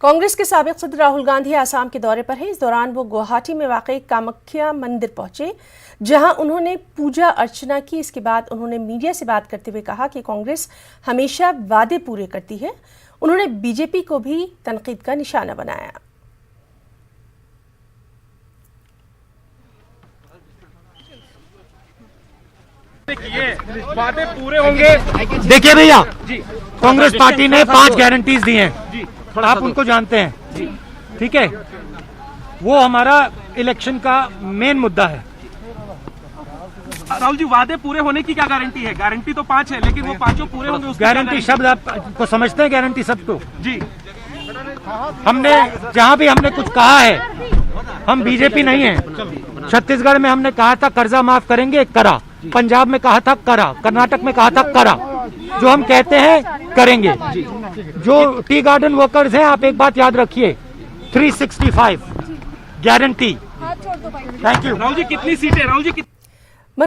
कांग्रेस के साबिक सदर राहुल गांधी आसाम के दौरे पर हैं। इस दौरान वो गुवाहाटी में वाक़ई कामाख्या मंदिर पहुंचे, जहां उन्होंने पूजा अर्चना की। इसके बाद उन्होंने मीडिया से बात करते हुए कहा कि कांग्रेस हमेशा वादे पूरे करती है। उन्होंने बीजेपी को भी तनकीद का निशाना बनाया। वादे पूरे होंगे। देखिए भैया, कांग्रेस पार्टी ने 5 गारंटीज दी हैं, आप उनको जानते हैं, ठीक है। वो हमारा इलेक्शन का मेन मुद्दा है। राहुल जी, वादे पूरे होने की क्या गारंटी है? गारंटी तो 5 है, लेकिन वो 5 पूरे होंगे। गारंटी शब्द आपको समझते हैं? गारंटी शब्द को जी, हमने जहां भी हमने कुछ कहा है, हम बीजेपी नहीं है। छत्तीसगढ़ में हमने कहा था कर्जा माफ करेंगे, करा। पंजाब में कहा था, करा। कर्नाटक में कहा था, करा। जो हम कहते हैं करेंगे। जो टी गार्डन वर्कर्स हैं, आप एक बात याद रखिए, 365 guarantee. Thank you. Rahul ji कितनी सीटें? राहुल जी